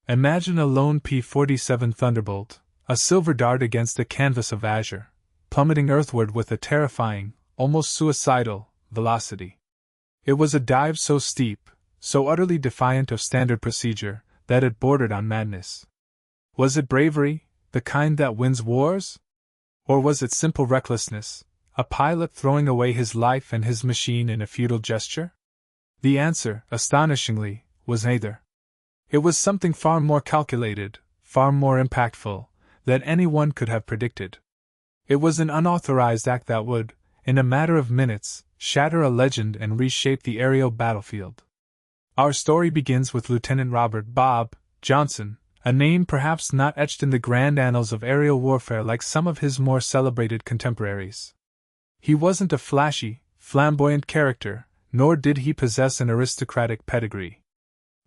Imagine a lone P-47 Thunderbolt, a silver dart against a canvas of azure, plummeting earthward with a terrifying, almost suicidal, velocity. It was a dive so steep, so utterly defiant of standard procedure, that it bordered on madness. Was it bravery, the kind that wins wars? Or was it simple recklessness, a pilot throwing away his life and his machine in a futile gesture? The answer, astonishingly, was neither. It was something far more calculated, far more impactful, than anyone could have predicted. It was an unauthorized act that would, in a matter of minutes, shatter a legend and reshape the aerial battlefield. Our story begins with Lieutenant Robert Bob Johnson, a name perhaps not etched in the grand annals of aerial warfare like some of his more celebrated contemporaries. He wasn't a flashy, flamboyant character, nor did he possess an aristocratic pedigree.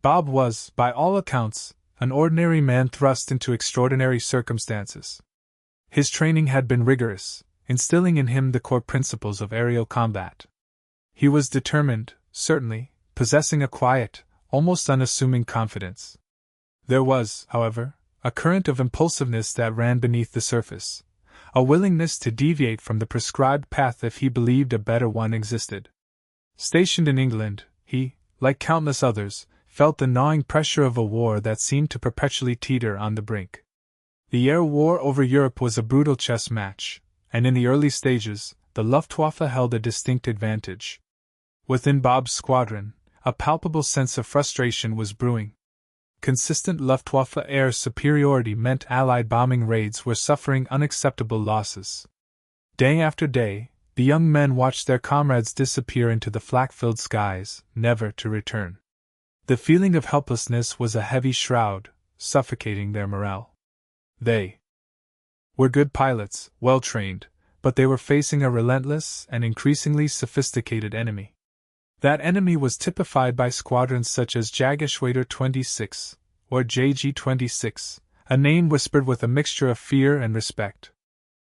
Bob was, by all accounts, an ordinary man thrust into extraordinary circumstances. His training had been rigorous, instilling in him the core principles of aerial combat. He was determined, certainly, possessing a quiet, almost unassuming confidence. There was, however, a current of impulsiveness that ran beneath the surface, a willingness to deviate from the prescribed path if he believed a better one existed. Stationed in England, he, like countless others, felt the gnawing pressure of a war that seemed to perpetually teeter on the brink. The air war over Europe was a brutal chess match, and in the early stages, the Luftwaffe held a distinct advantage. Within Bob's squadron, a palpable sense of frustration was brewing. Consistent Luftwaffe air superiority meant Allied bombing raids were suffering unacceptable losses. Day after day, the young men watched their comrades disappear into the flak-filled skies, never to return. The feeling of helplessness was a heavy shroud, suffocating their morale. They were good pilots, well trained, but they were facing a relentless and increasingly sophisticated enemy. That enemy was typified by squadrons such as Jägerschwader 26, or JG-26, a name whispered with a mixture of fear and respect.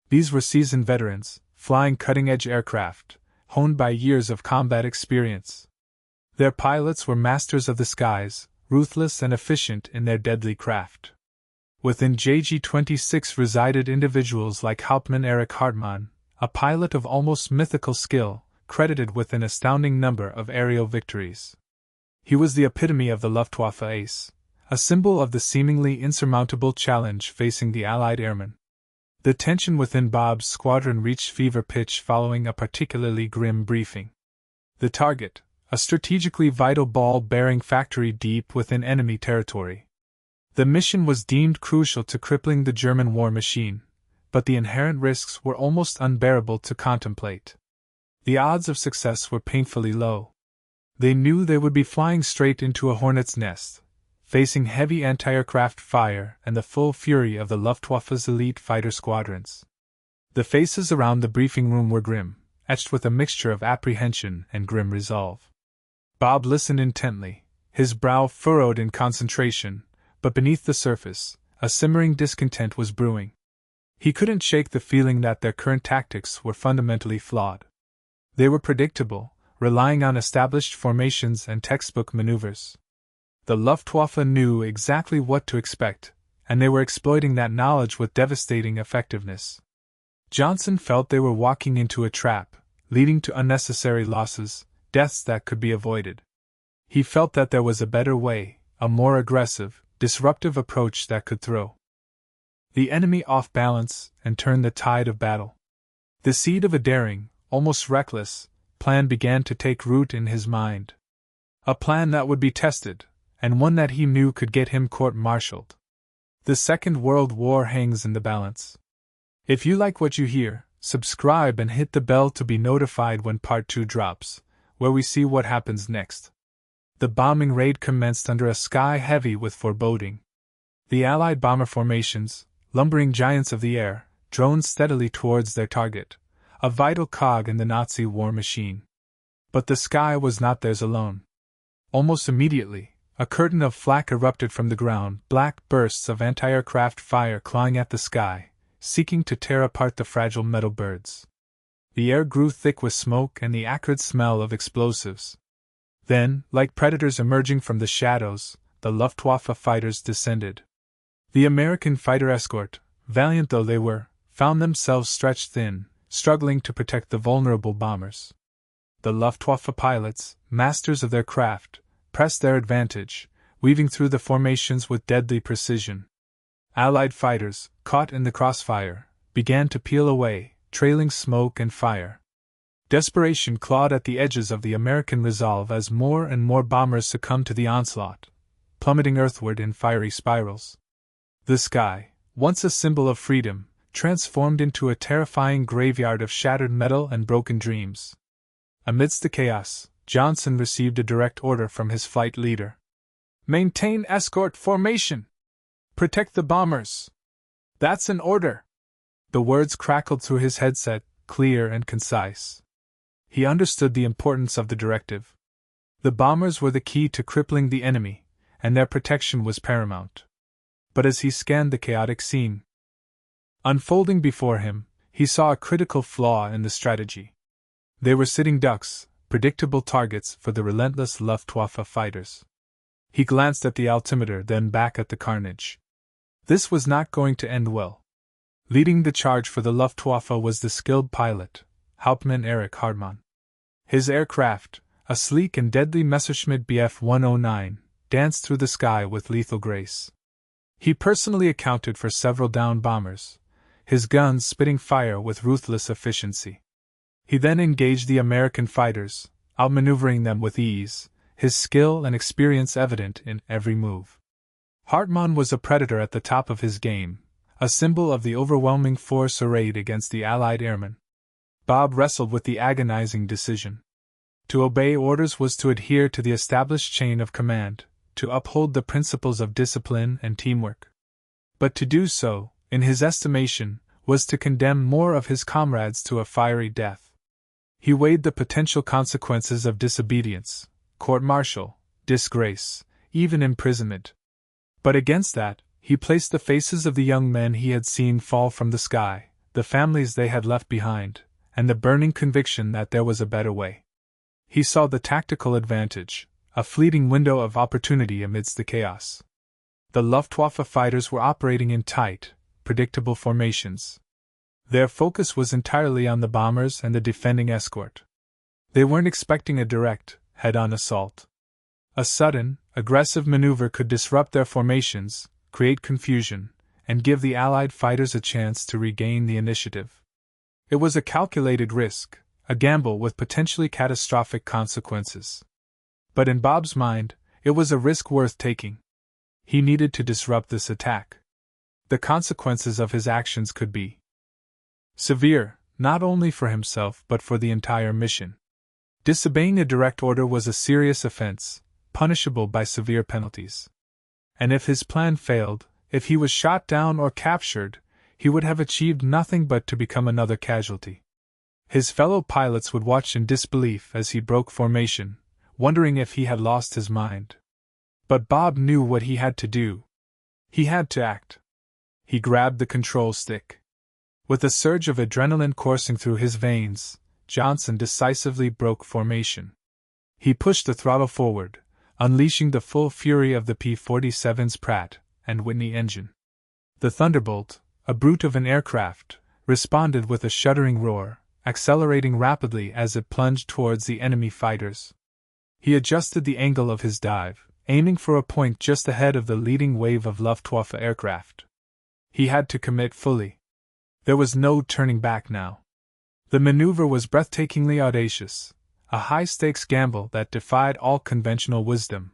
These were seasoned veterans, flying cutting-edge aircraft, honed by years of combat experience. Their pilots were masters of the skies, ruthless and efficient in their deadly craft. Within JG-26 resided individuals like Hauptmann Erich Hartmann, a pilot of almost mythical skill, credited with an astounding number of aerial victories. He was the epitome of the Luftwaffe ace, a symbol of the seemingly insurmountable challenge facing the Allied airmen. The tension within Bob's squadron reached fever pitch following a particularly grim briefing. The target, a strategically vital ball-bearing factory deep within enemy territory. The mission was deemed crucial to crippling the German war machine, but the inherent risks were almost unbearable to contemplate. The odds of success were painfully low. They knew they would be flying straight into a hornet's nest, facing heavy anti-aircraft fire and the full fury of the Luftwaffe's elite fighter squadrons. The faces around the briefing room were grim, etched with a mixture of apprehension and grim resolve. Bob listened intently, his brow furrowed in concentration, but beneath the surface, a simmering discontent was brewing. He couldn't shake the feeling that their current tactics were fundamentally flawed. They were predictable, relying on established formations and textbook maneuvers. The Luftwaffe knew exactly what to expect, and they were exploiting that knowledge with devastating effectiveness. Johnson felt they were walking into a trap, leading to unnecessary losses, deaths that could be avoided. He felt that there was a better way, a more aggressive, disruptive approach that could throw the enemy off balance and turn the tide of battle. The seed of a daring, almost reckless, plan began to take root in his mind. A plan that would be tested, and one that he knew could get him court-martialed. The Second World War hangs in the balance. If you like what you hear, subscribe and hit the bell to be notified when Part 2 drops, where we see what happens next. The bombing raid commenced under a sky heavy with foreboding. The Allied bomber formations, lumbering giants of the air, droned steadily towards their target, a vital cog in the Nazi war machine. But the sky was not theirs alone. Almost immediately, a curtain of flak erupted from the ground, black bursts of anti-aircraft fire clawing at the sky, seeking to tear apart the fragile metal birds. The air grew thick with smoke and the acrid smell of explosives. Then, like predators emerging from the shadows, the Luftwaffe fighters descended. The American fighter escort, valiant though they were, found themselves stretched thin, struggling to protect the vulnerable bombers. The Luftwaffe pilots, masters of their craft, pressed their advantage, weaving through the formations with deadly precision. Allied fighters, caught in the crossfire, began to peel away, trailing smoke and fire. Desperation clawed at the edges of the American resolve as more and more bombers succumbed to the onslaught, plummeting earthward in fiery spirals. The sky, once a symbol of freedom, transformed into a terrifying graveyard of shattered metal and broken dreams. Amidst the chaos, Johnson received a direct order from his flight leader. "Maintain escort formation! Protect the bombers! That's an order!" The words crackled through his headset, clear and concise. He understood the importance of the directive. The bombers were the key to crippling the enemy, and their protection was paramount. But as he scanned the chaotic scene unfolding before him, he saw a critical flaw in the strategy. They were sitting ducks, predictable targets for the relentless Luftwaffe fighters. He glanced at the altimeter, then back at the carnage. This was not going to end well. Leading the charge for the Luftwaffe was the skilled pilot, Hauptmann Erich Hartmann. His aircraft, a sleek and deadly Messerschmitt Bf 109, danced through the sky with lethal grace. He personally accounted for several downed bombers, his guns spitting fire with ruthless efficiency. He then engaged the American fighters, outmaneuvering them with ease, his skill and experience evident in every move. Hartmann was a predator at the top of his game, a symbol of the overwhelming force arrayed against the Allied airmen. Bob wrestled with the agonizing decision. To obey orders was to adhere to the established chain of command, to uphold the principles of discipline and teamwork. But to do so, in his estimation, was to condemn more of his comrades to a fiery death. He weighed the potential consequences of disobedience, court-martial, disgrace, even imprisonment. But against that, he placed the faces of the young men he had seen fall from the sky, the families they had left behind, and the burning conviction that there was a better way. He saw the tactical advantage, a fleeting window of opportunity amidst the chaos. The Luftwaffe fighters were operating in tight, predictable formations. Their focus was entirely on the bombers and the defending escort. They weren't expecting a direct, head-on assault. A sudden, aggressive maneuver could disrupt their formations, create confusion, and give the Allied fighters a chance to regain the initiative. It was a calculated risk, a gamble with potentially catastrophic consequences. But in Bob's mind, it was a risk worth taking. He needed to disrupt this attack. The consequences of his actions could be severe, not only for himself but for the entire mission. Disobeying a direct order was a serious offense, punishable by severe penalties. And if his plan failed, if he was shot down or captured, he would have achieved nothing but to become another casualty. His fellow pilots would watch in disbelief as he broke formation, wondering if he had lost his mind. But Bob knew what he had to do. He had to act. He grabbed the control stick. With a surge of adrenaline coursing through his veins, Johnson decisively broke formation. He pushed the throttle forward, unleashing the full fury of the P-47's Pratt and Whitney engine. The Thunderbolt, a brute of an aircraft, responded with a shuddering roar, accelerating rapidly as it plunged towards the enemy fighters. He adjusted the angle of his dive, aiming for a point just ahead of the leading wave of Luftwaffe aircraft. He had to commit fully. There was no turning back now. The maneuver was breathtakingly audacious, a high-stakes gamble that defied all conventional wisdom.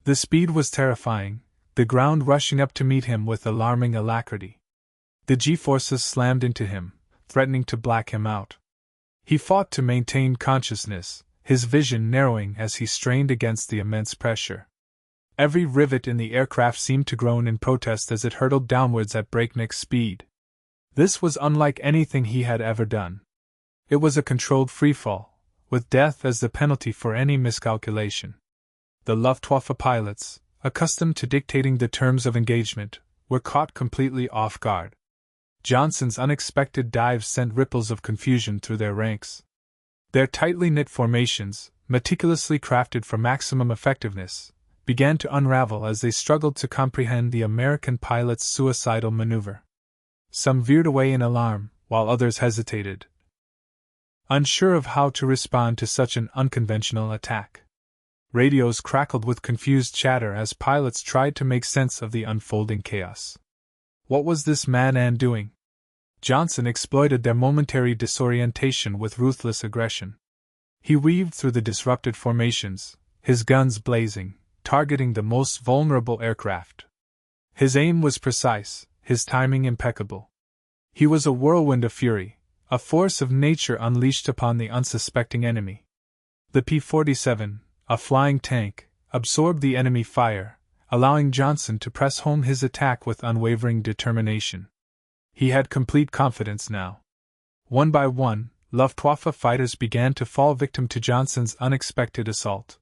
The speed was terrifying, the ground rushing up to meet him with alarming alacrity. The G-forces slammed into him, threatening to black him out. He fought to maintain consciousness, his vision narrowing as he strained against the immense pressure. Every rivet in the aircraft seemed to groan in protest as it hurtled downwards at breakneck speed. This was unlike anything he had ever done. It was a controlled freefall, with death as the penalty for any miscalculation. The Luftwaffe pilots, accustomed to dictating the terms of engagement, were caught completely off guard. Johnson's unexpected dive sent ripples of confusion through their ranks. Their tightly knit formations, meticulously crafted for maximum effectiveness, began to unravel as they struggled to comprehend the American pilot's suicidal maneuver. Some veered away in alarm, while others hesitated, unsure of how to respond to such an unconventional attack. Radios crackled with confused chatter as pilots tried to make sense of the unfolding chaos. What was this madman doing? Johnson exploited their momentary disorientation with ruthless aggression. He weaved through the disrupted formations, his guns blazing, targeting the most vulnerable aircraft. His aim was precise, his timing impeccable. He was a whirlwind of fury, a force of nature unleashed upon the unsuspecting enemy. The P-47, a flying tank, absorbed the enemy fire, allowing Johnson to press home his attack with unwavering determination. He had complete confidence now. One by one, Luftwaffe fighters began to fall victim to Johnson's unexpected assault.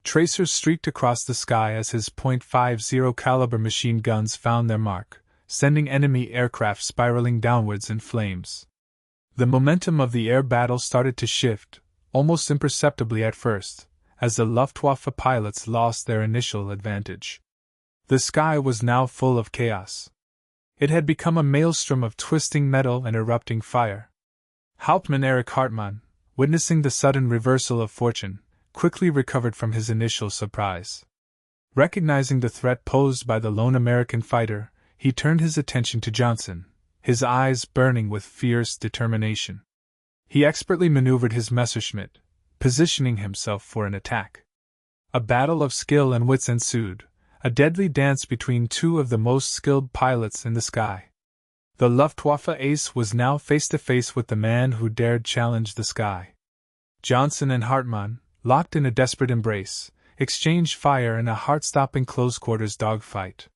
Tracers streaked across the sky as his .50 caliber machine guns found their mark, sending enemy aircraft spiraling downwards in flames. The momentum of the air battle started to shift, almost imperceptibly at first, as the Luftwaffe pilots lost their initial advantage. The sky was now full of chaos. It had become a maelstrom of twisting metal and erupting fire. Hauptmann Erich Hartmann, witnessing the sudden reversal of fortune, quickly recovered from his initial surprise. Recognizing the threat posed by the lone American fighter, he turned his attention to Johnson, his eyes burning with fierce determination. He expertly maneuvered his Messerschmitt, positioning himself for an attack. A battle of skill and wits ensued, a deadly dance between two of the most skilled pilots in the sky. The Luftwaffe ace was now face to face with the man who dared challenge the sky. Johnson and Hartmann, locked in a desperate embrace, exchanged fire in a heart-stopping close-quarters dogfight.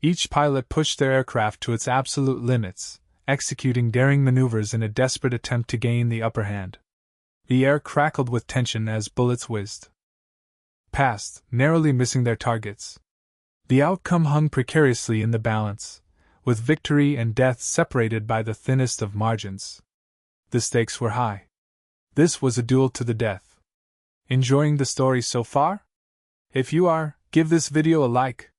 Each pilot pushed their aircraft to its absolute limits, executing daring maneuvers in a desperate attempt to gain the upper hand. The air crackled with tension as bullets whizzed past, narrowly missing their targets. The outcome hung precariously in the balance, with victory and death separated by the thinnest of margins. The stakes were high. This was a duel to the death. Enjoying the story so far? If you are, give this video a like.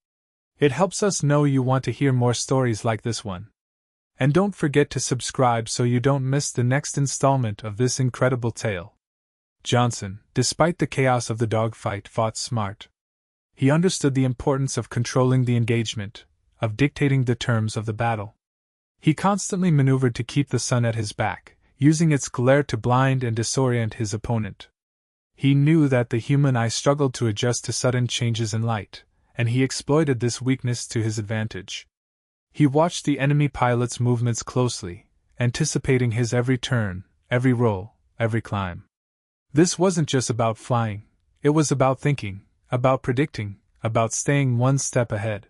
It helps us know you want to hear more stories like this one. And don't forget to subscribe so you don't miss the next installment of this incredible tale. Johnson, despite the chaos of the dogfight, fought smart. He understood the importance of controlling the engagement, of dictating the terms of the battle. He constantly maneuvered to keep the sun at his back, using its glare to blind and disorient his opponent. He knew that the human eye struggled to adjust to sudden changes in light, and he exploited this weakness to his advantage. He watched the enemy pilot's movements closely, anticipating his every turn, every roll, every climb. This wasn't just about flying, it was about thinking, about predicting, about staying one step ahead.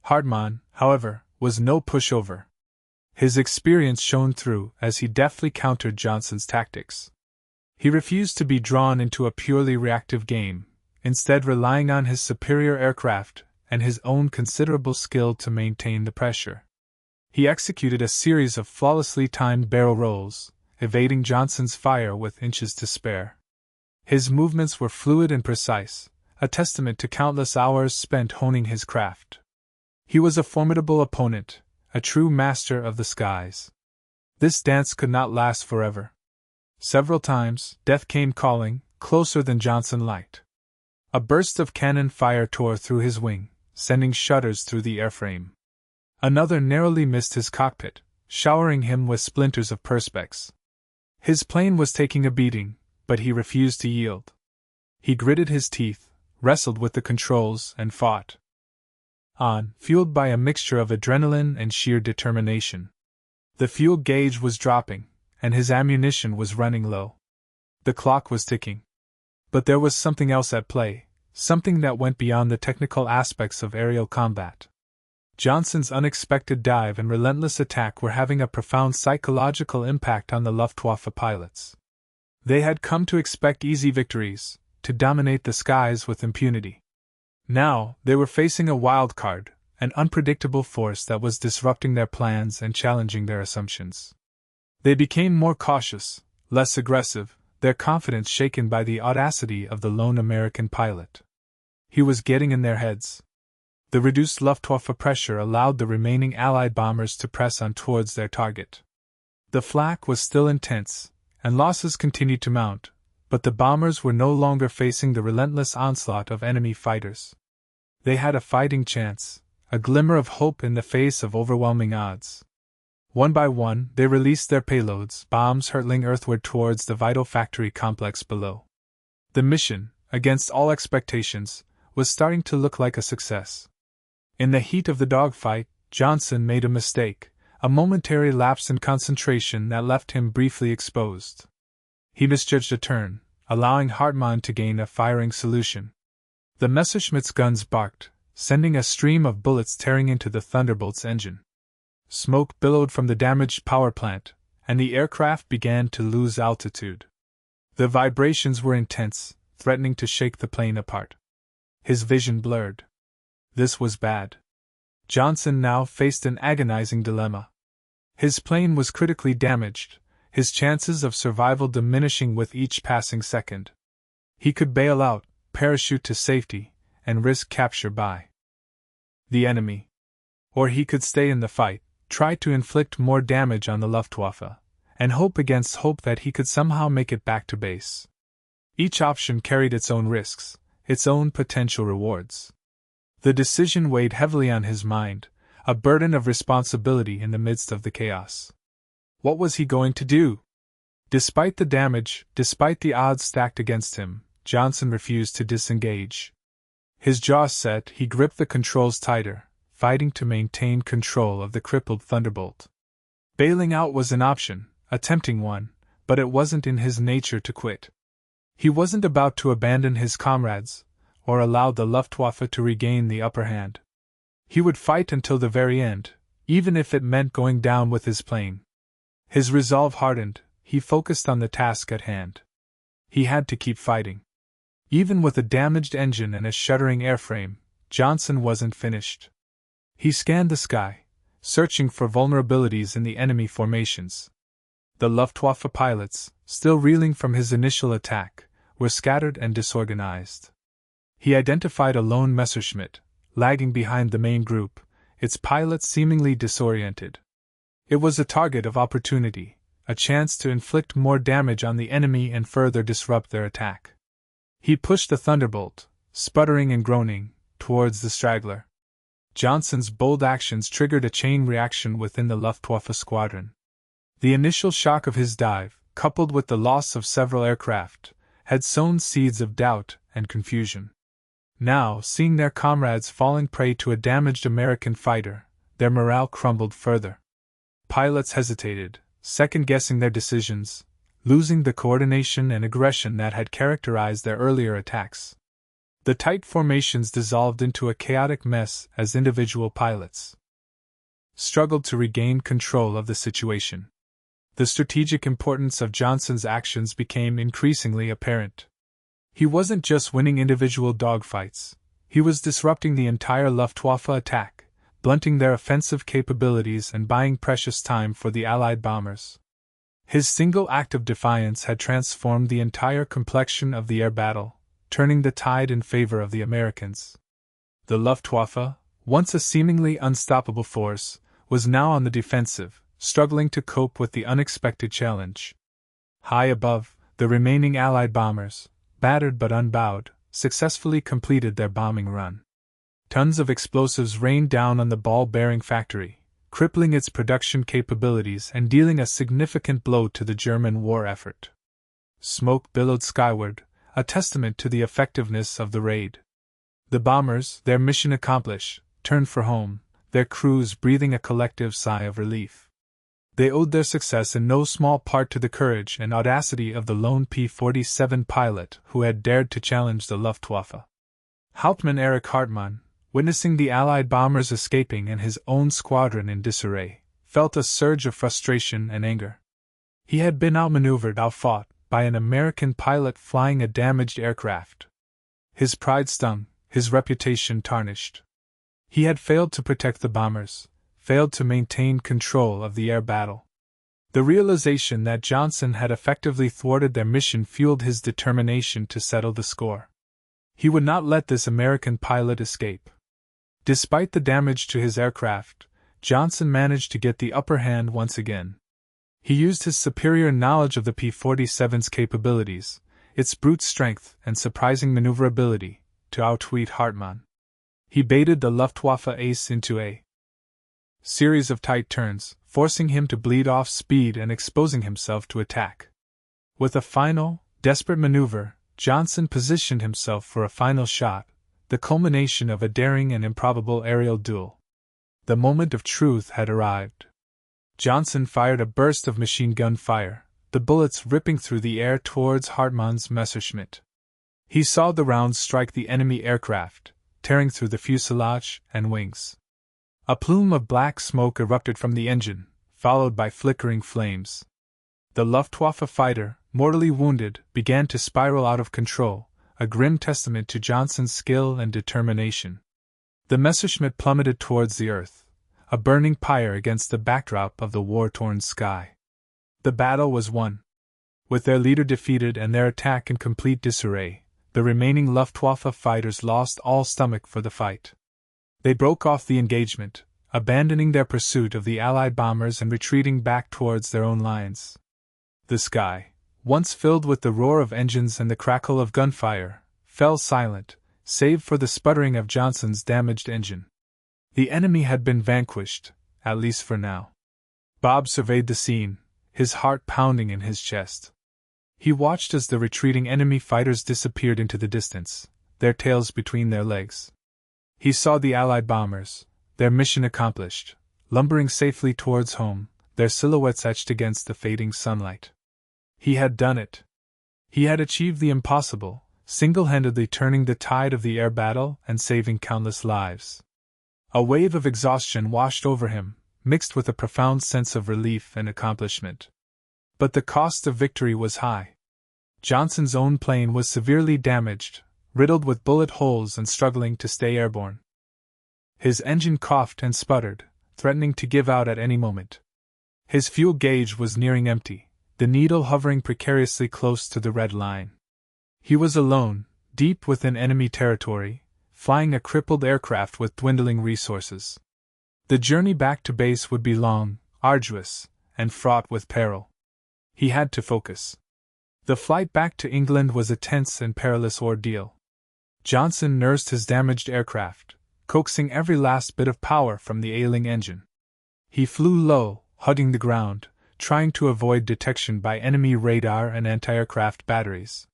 Hartmann, however, was no pushover. His experience shone through as he deftly countered Johnson's tactics. He refused to be drawn into a purely reactive game, instead relying on his superior aircraft and his own considerable skill to maintain the pressure. He executed a series of flawlessly timed barrel rolls, evading Johnson's fire with inches to spare. His movements were fluid and precise, a testament to countless hours spent honing his craft. He was a formidable opponent, a true master of the skies. This dance could not last forever. Several times, death came calling, closer than Johnson liked. A burst of cannon fire tore through his wing, sending shudders through the airframe. Another narrowly missed his cockpit, showering him with splinters of perspex. His plane was taking a beating, but he refused to yield. He gritted his teeth, wrestled with the controls, and fought on, fueled by a mixture of adrenaline and sheer determination. The fuel gauge was dropping, and his ammunition was running low. The clock was ticking. But there was something else at play, something that went beyond the technical aspects of aerial combat. Johnson's unexpected dive and relentless attack were having a profound psychological impact on the Luftwaffe pilots. They had come to expect easy victories, to dominate the skies with impunity. Now, they were facing a wild card, an unpredictable force that was disrupting their plans and challenging their assumptions. They became more cautious, less aggressive, their confidence shaken by the audacity of the lone American pilot. He was getting in their heads. The reduced Luftwaffe pressure allowed the remaining Allied bombers to press on towards their target. The flak was still intense, and losses continued to mount, but the bombers were no longer facing the relentless onslaught of enemy fighters. They had a fighting chance, a glimmer of hope in the face of overwhelming odds. One by one, they released their payloads, bombs hurtling earthward towards the vital factory complex below. The mission, against all expectations, was starting to look like a success. In the heat of the dogfight, Johnson made a mistake, a momentary lapse in concentration that left him briefly exposed. He misjudged a turn, allowing Hartmann to gain a firing solution. The Messerschmitt's guns barked, sending a stream of bullets tearing into the Thunderbolt's engine. Smoke billowed from the damaged power plant, and the aircraft began to lose altitude. The vibrations were intense, threatening to shake the plane apart. His vision blurred. This was bad. Johnson now faced an agonizing dilemma. His plane was critically damaged, his chances of survival diminishing with each passing second. He could bail out, parachute to safety, and risk capture by the enemy. Or he could stay in the fight, try to inflict more damage on the Luftwaffe, and hope against hope that he could somehow make it back to base. Each option carried its own risks, its own potential rewards. The decision weighed heavily on his mind, a burden of responsibility in the midst of the chaos. What was he going to do? Despite the damage, despite the odds stacked against him, Johnson refused to disengage. His jaw set, he gripped the controls tighter, fighting to maintain control of the crippled Thunderbolt. Bailing out was an option, a tempting one, but it wasn't in his nature to quit. He wasn't about to abandon his comrades, or allow the Luftwaffe to regain the upper hand. He would fight until the very end, even if it meant going down with his plane. His resolve hardened, he focused on the task at hand. He had to keep fighting. Even with a damaged engine and a shuddering airframe, Johnson wasn't finished. He scanned the sky, searching for vulnerabilities in the enemy formations. The Luftwaffe pilots, still reeling from his initial attack, were scattered and disorganized. He identified a lone Messerschmitt, lagging behind the main group, its pilot seemingly disoriented. It was a target of opportunity, a chance to inflict more damage on the enemy and further disrupt their attack. He pushed the Thunderbolt, sputtering and groaning, towards the straggler. Johnson's bold actions triggered a chain reaction within the Luftwaffe squadron. The initial shock of his dive, coupled with the loss of several aircraft, had sown seeds of doubt and confusion. Now, seeing their comrades falling prey to a damaged American fighter, their morale crumbled further. Pilots hesitated, second-guessing their decisions, losing the coordination and aggression that had characterized their earlier attacks. The tight formations dissolved into a chaotic mess as individual pilots struggled to regain control of the situation. The strategic importance of Johnson's actions became increasingly apparent. He wasn't just winning individual dogfights, he was disrupting the entire Luftwaffe attack, blunting their offensive capabilities and buying precious time for the Allied bombers. His single act of defiance had transformed the entire complexion of the air battle, turning the tide in favor of the Americans. The Luftwaffe, once a seemingly unstoppable force, was now on the defensive, struggling to cope with the unexpected challenge. High above, the remaining Allied bombers, battered but unbowed, successfully completed their bombing run. Tons of explosives rained down on the ball-bearing factory, crippling its production capabilities and dealing a significant blow to the German war effort. Smoke billowed skyward, a testament to the effectiveness of the raid. The bombers, their mission accomplished, turned for home, their crews breathing a collective sigh of relief. They owed their success in no small part to the courage and audacity of the lone P-47 pilot who had dared to challenge the Luftwaffe. Hauptmann Erich Hartmann, witnessing the Allied bombers escaping and his own squadron in disarray, felt a surge of frustration and anger. He had been outmaneuvered, outfought, by an American pilot flying a damaged aircraft. His pride stung, his reputation tarnished. He had failed to protect the bombers, failed to maintain control of the air battle. The realization that Johnson had effectively thwarted their mission fueled his determination to settle the score. He would not let this American pilot escape. Despite the damage to his aircraft, Johnson managed to get the upper hand once again. He used his superior knowledge of the P-47's capabilities, its brute strength and surprising maneuverability, to outwit Hartmann. He baited the Luftwaffe ace into a series of tight turns, forcing him to bleed off speed and exposing himself to attack. With a final, desperate maneuver, Johnson positioned himself for a final shot, the culmination of a daring and improbable aerial duel. The moment of truth had arrived. Johnson fired a burst of machine gun fire, the bullets ripping through the air towards Hartmann's Messerschmitt. He saw the rounds strike the enemy aircraft, tearing through the fuselage and wings. A plume of black smoke erupted from the engine, followed by flickering flames. The Luftwaffe fighter, mortally wounded, began to spiral out of control, a grim testament to Johnson's skill and determination. The Messerschmitt plummeted towards the earth, a burning pyre against the backdrop of the war-torn sky. The battle was won. With their leader defeated and their attack in complete disarray, the remaining Luftwaffe fighters lost all stomach for the fight. They broke off the engagement, abandoning their pursuit of the Allied bombers and retreating back towards their own lines. The sky, once filled with the roar of engines and the crackle of gunfire, fell silent, save for the sputtering of Johnson's damaged engine. The enemy had been vanquished, at least for now. Bob surveyed the scene, his heart pounding in his chest. He watched as the retreating enemy fighters disappeared into the distance, their tails between their legs. He saw the Allied bombers, their mission accomplished, lumbering safely towards home, their silhouettes etched against the fading sunlight. He had done it. He had achieved the impossible, single-handedly turning the tide of the air battle and saving countless lives. A wave of exhaustion washed over him, mixed with a profound sense of relief and accomplishment. But the cost of victory was high. Johnson's own plane was severely damaged, riddled with bullet holes and struggling to stay airborne. His engine coughed and sputtered, threatening to give out at any moment. His fuel gauge was nearing empty, the needle hovering precariously close to the red line. He was alone, deep within enemy territory, flying a crippled aircraft with dwindling resources. The journey back to base would be long, arduous, and fraught with peril. He had to focus. The flight back to England was a tense and perilous ordeal. Johnson nursed his damaged aircraft, coaxing every last bit of power from the ailing engine. He flew low, hugging the ground, trying to avoid detection by enemy radar and anti-aircraft batteries.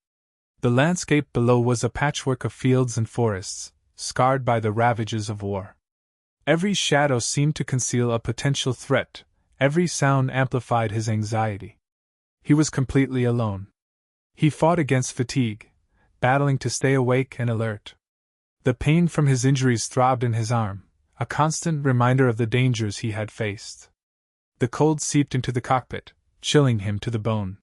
The landscape below was a patchwork of fields and forests, scarred by the ravages of war. Every shadow seemed to conceal a potential threat, every sound amplified his anxiety. He was completely alone. He fought against fatigue, battling to stay awake and alert. The pain from his injuries throbbed in his arm, a constant reminder of the dangers he had faced. The cold seeped into the cockpit, chilling him to the bone.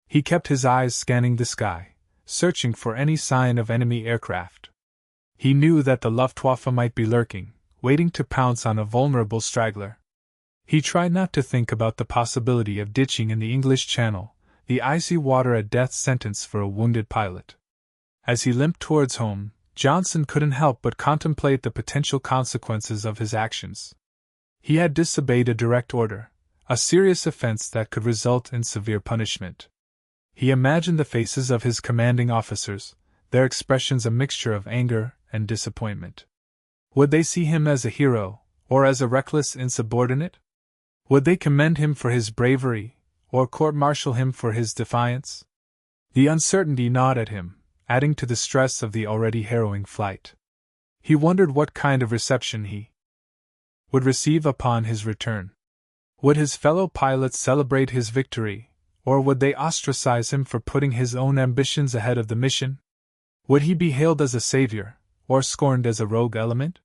He kept his eyes scanning the sky, searching for any sign of enemy aircraft. He knew that the Luftwaffe might be lurking, waiting to pounce on a vulnerable straggler. He tried not to think about the possibility of ditching in the English Channel, the icy water a death sentence for a wounded pilot. As he limped towards home, Johnson couldn't help but contemplate the potential consequences of his actions. He had disobeyed a direct order, a serious offense that could result in severe punishment. He imagined the faces of his commanding officers, their expressions a mixture of anger and disappointment. Would they see him as a hero, or as a reckless insubordinate? Would they commend him for his bravery, or court-martial him for his defiance? The uncertainty gnawed at him, adding to the stress of the already harrowing flight. He wondered what kind of reception he would receive upon his return. Would his fellow pilots celebrate his victory, or would they ostracize him for putting his own ambitions ahead of the mission? Would he be hailed as a savior, or scorned as a rogue element?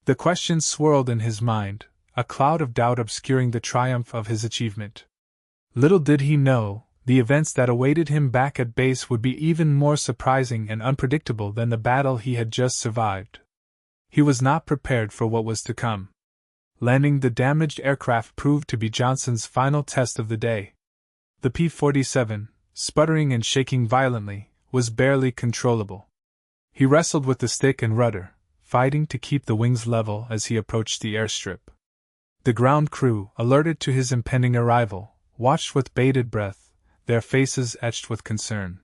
The questions swirled in his mind, a cloud of doubt obscuring the triumph of his achievement. Little did he know, the events that awaited him back at base would be even more surprising and unpredictable than the battle he had just survived. He was not prepared for what was to come. Landing the damaged aircraft proved to be Johnson's final test of the day. The P-47, sputtering and shaking violently, was barely controllable. He wrestled with the stick and rudder, fighting to keep the wings level as he approached the airstrip. The ground crew, alerted to his impending arrival, watched with bated breath, their faces etched with concern.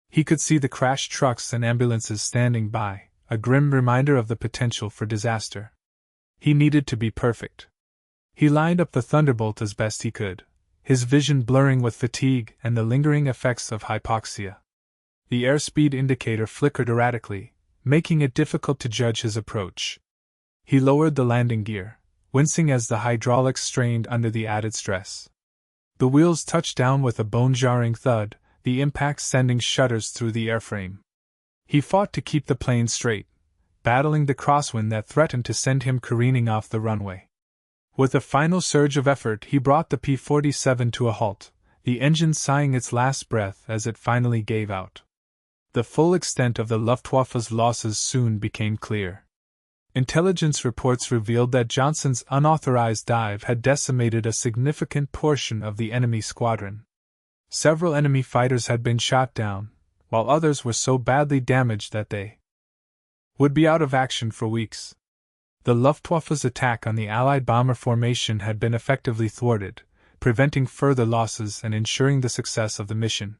He could see the crashed trucks and ambulances standing by, a grim reminder of the potential for disaster. He needed to be perfect. He lined up the Thunderbolt as best he could, his vision blurring with fatigue and the lingering effects of hypoxia. The airspeed indicator flickered erratically, making it difficult to judge his approach. He lowered the landing gear, wincing as the hydraulics strained under the added stress. The wheels touched down with a bone-jarring thud, the impact sending shudders through the airframe. He fought to keep the plane straight, battling the crosswind that threatened to send him careening off the runway. With a final surge of effort, he brought the P-47 to a halt, the engine sighing its last breath as it finally gave out. The full extent of the Luftwaffe's losses soon became clear. Intelligence reports revealed that Johnson's unauthorized dive had decimated a significant portion of the enemy squadron. Several enemy fighters had been shot down, while others were so badly damaged that they would be out of action for weeks. The Luftwaffe's attack on the Allied bomber formation had been effectively thwarted, preventing further losses and ensuring the success of the mission.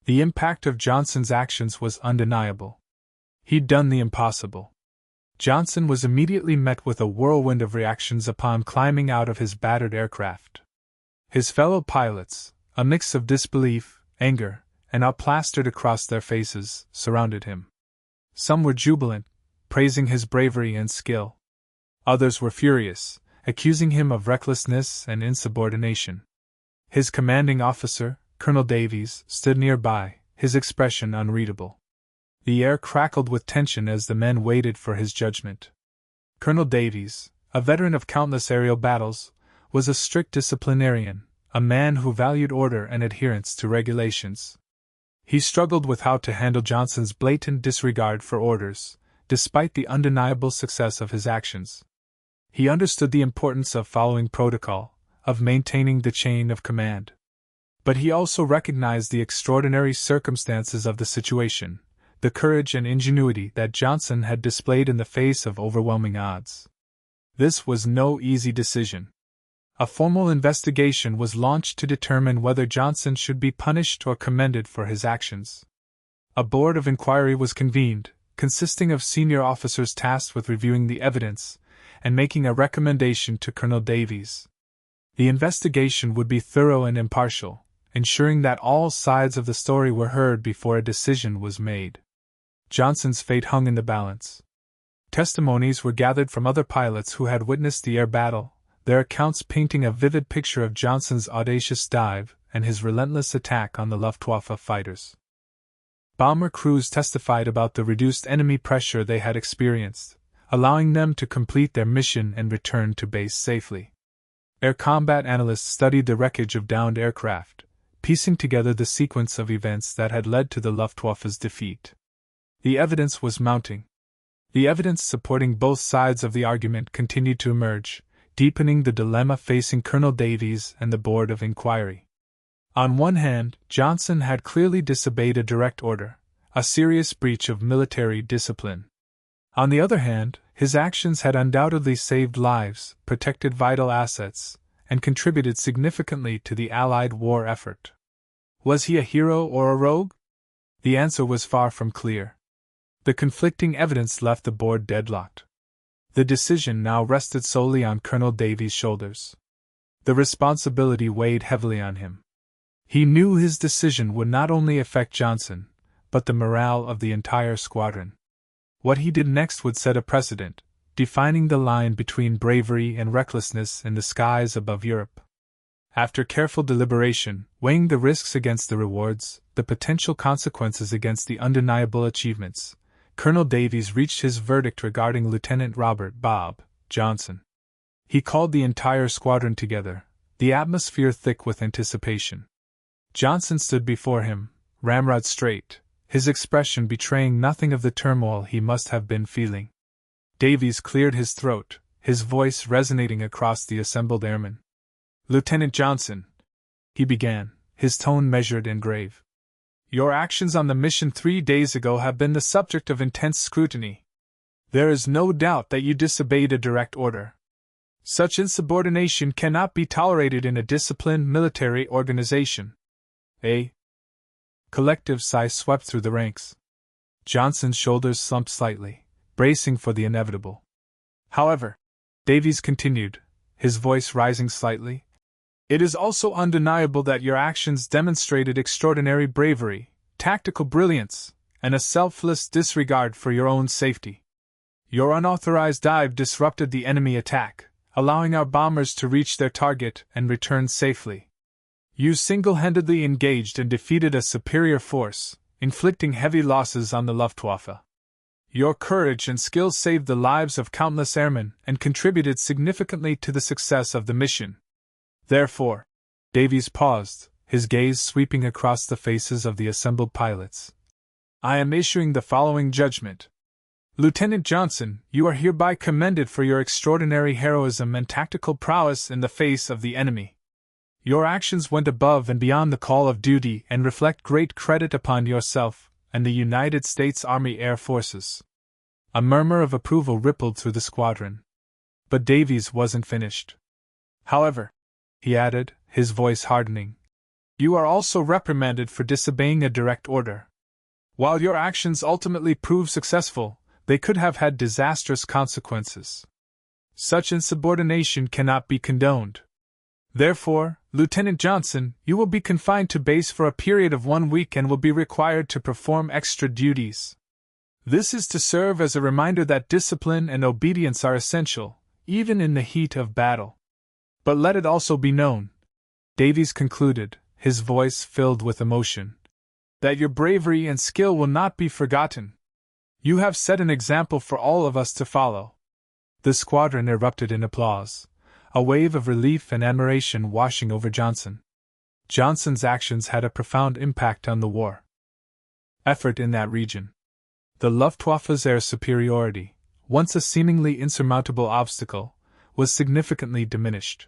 The impact of Johnson's actions was undeniable. He'd done the impossible. Johnson was immediately met with a whirlwind of reactions upon climbing out of his battered aircraft. His fellow pilots, a mix of disbelief, anger, and awe plastered across their faces, surrounded him. Some were jubilant, praising his bravery and skill. Others were furious, accusing him of recklessness and insubordination. His commanding officer, Colonel Davies, stood nearby, his expression unreadable. The air crackled with tension as the men waited for his judgment. Colonel Davies, a veteran of countless aerial battles, was a strict disciplinarian, a man who valued order and adherence to regulations. He struggled with how to handle Johnson's blatant disregard for orders, despite the undeniable success of his actions. He understood the importance of following protocol, of maintaining the chain of command. But he also recognized the extraordinary circumstances of the situation, the courage and ingenuity that Johnson had displayed in the face of overwhelming odds. This was no easy decision. A formal investigation was launched to determine whether Johnson should be punished or commended for his actions. A board of inquiry was convened, consisting of senior officers tasked with reviewing the evidence and making a recommendation to Colonel Davies. The investigation would be thorough and impartial, ensuring that all sides of the story were heard before a decision was made. Johnson's fate hung in the balance. Testimonies were gathered from other pilots who had witnessed the air battle, their accounts painting a vivid picture of Johnson's audacious dive and his relentless attack on the Luftwaffe fighters. Bomber crews testified about the reduced enemy pressure they had experienced, allowing them to complete their mission and return to base safely. Air combat analysts studied the wreckage of downed aircraft, piecing together the sequence of events that had led to the Luftwaffe's defeat. The evidence was mounting. The evidence supporting both sides of the argument continued to emerge, deepening the dilemma facing Colonel Davies and the Board of Inquiry. On one hand, Johnson had clearly disobeyed a direct order, a serious breach of military discipline. On the other hand, his actions had undoubtedly saved lives, protected vital assets, and contributed significantly to the Allied war effort. Was he a hero or a rogue? The answer was far from clear. The conflicting evidence left the board deadlocked. The decision now rested solely on Colonel Davies' shoulders. The responsibility weighed heavily on him. He knew his decision would not only affect Johnson, but the morale of the entire squadron. What he did next would set a precedent, defining the line between bravery and recklessness in the skies above Europe. After careful deliberation, weighing the risks against the rewards, the potential consequences against the undeniable achievements, Colonel Davies reached his verdict regarding Lieutenant Robert "Bob" Johnson. He called the entire squadron together, the atmosphere thick with anticipation. Johnson stood before him, ramrod straight, his expression betraying nothing of the turmoil he must have been feeling. Davies cleared his throat, his voice resonating across the assembled airmen. "Lieutenant Johnson," he began, his tone measured and grave. Your actions on the mission 3 days ago have been the subject of intense scrutiny. There is no doubt that you disobeyed a direct order. Such insubordination cannot be tolerated in a disciplined military organization. A collective sigh swept through the ranks. Johnson's shoulders slumped slightly, bracing for the inevitable. However, Davies continued, his voice rising slightly, it is also undeniable that your actions demonstrated extraordinary bravery, tactical brilliance, and a selfless disregard for your own safety. Your unauthorized dive disrupted the enemy attack, allowing our bombers to reach their target and return safely. You single-handedly engaged and defeated a superior force, inflicting heavy losses on the Luftwaffe. Your courage and skill saved the lives of countless airmen and contributed significantly to the success of the mission. Therefore, Davies paused, his gaze sweeping across the faces of the assembled pilots. I am issuing the following judgment. Lieutenant Johnson, you are hereby commended for your extraordinary heroism and tactical prowess in the face of the enemy. Your actions went above and beyond the call of duty and reflect great credit upon yourself and the United States Army Air Forces. A murmur of approval rippled through the squadron. But Davies wasn't finished. However, he added, his voice hardening, you are also reprimanded for disobeying a direct order. While your actions ultimately proved successful, they could have had disastrous consequences. Such insubordination cannot be condoned. Therefore, Lieutenant Johnson, you will be confined to base for a period of 1 week and will be required to perform extra duties. This is to serve as a reminder that discipline and obedience are essential, even in the heat of battle. But let it also be known, Davies concluded, his voice filled with emotion, that your bravery and skill will not be forgotten. You have set an example for all of us to follow. The squadron erupted in applause, a wave of relief and admiration washing over Johnson. Johnson's actions had a profound impact on the war effort in that region. The Luftwaffe's air superiority, once a seemingly insurmountable obstacle, was significantly diminished.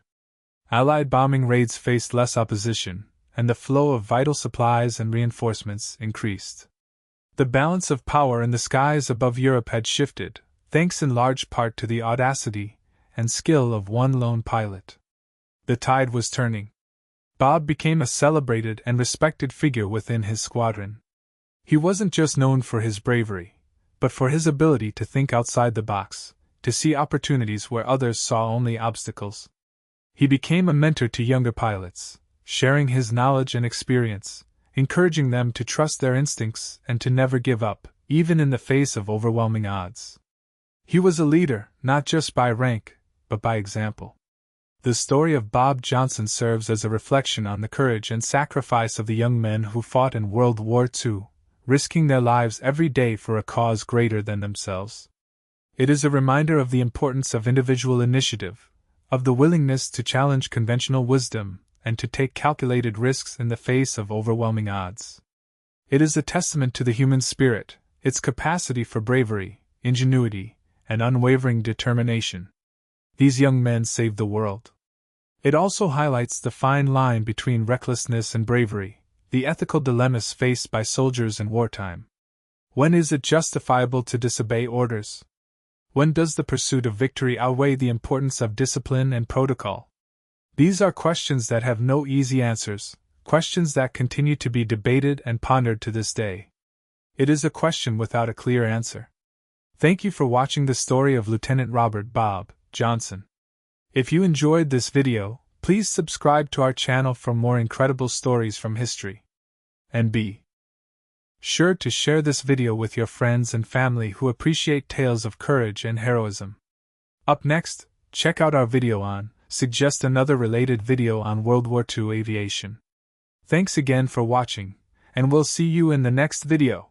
Allied bombing raids faced less opposition, and the flow of vital supplies and reinforcements increased. The balance of power in the skies above Europe had shifted, thanks in large part to the audacity and skill of one lone pilot. The tide was turning. Bob became a celebrated and respected figure within his squadron. He wasn't just known for his bravery, but for his ability to think outside the box, to see opportunities where others saw only obstacles. He became a mentor to younger pilots, sharing his knowledge and experience, encouraging them to trust their instincts and to never give up, even in the face of overwhelming odds. He was a leader, not just by rank, but by example. The story of Bob Johnson serves as a reflection on the courage and sacrifice of the young men who fought in World War II, risking their lives every day for a cause greater than themselves. It is a reminder of the importance of individual initiative, of the willingness to challenge conventional wisdom, and to take calculated risks in the face of overwhelming odds. It is a testament to the human spirit, its capacity for bravery, ingenuity, and unwavering determination. These young men saved the world. It also highlights the fine line between recklessness and bravery, the ethical dilemmas faced by soldiers in wartime. When is it justifiable to disobey orders? When does the pursuit of victory outweigh the importance of discipline and protocol? These are questions that have no easy answers, questions that continue to be debated and pondered to this day. It is a question without a clear answer. Thank you for watching the story of Lieutenant Robert Bob Johnson. If you enjoyed this video, please subscribe to our channel for more incredible stories from history. And be sure to share this video with your friends and family who appreciate tales of courage and heroism. Up next, check out our video on Suggest another related video on World War II aviation. Thanks again for watching, and we'll see you in the next video.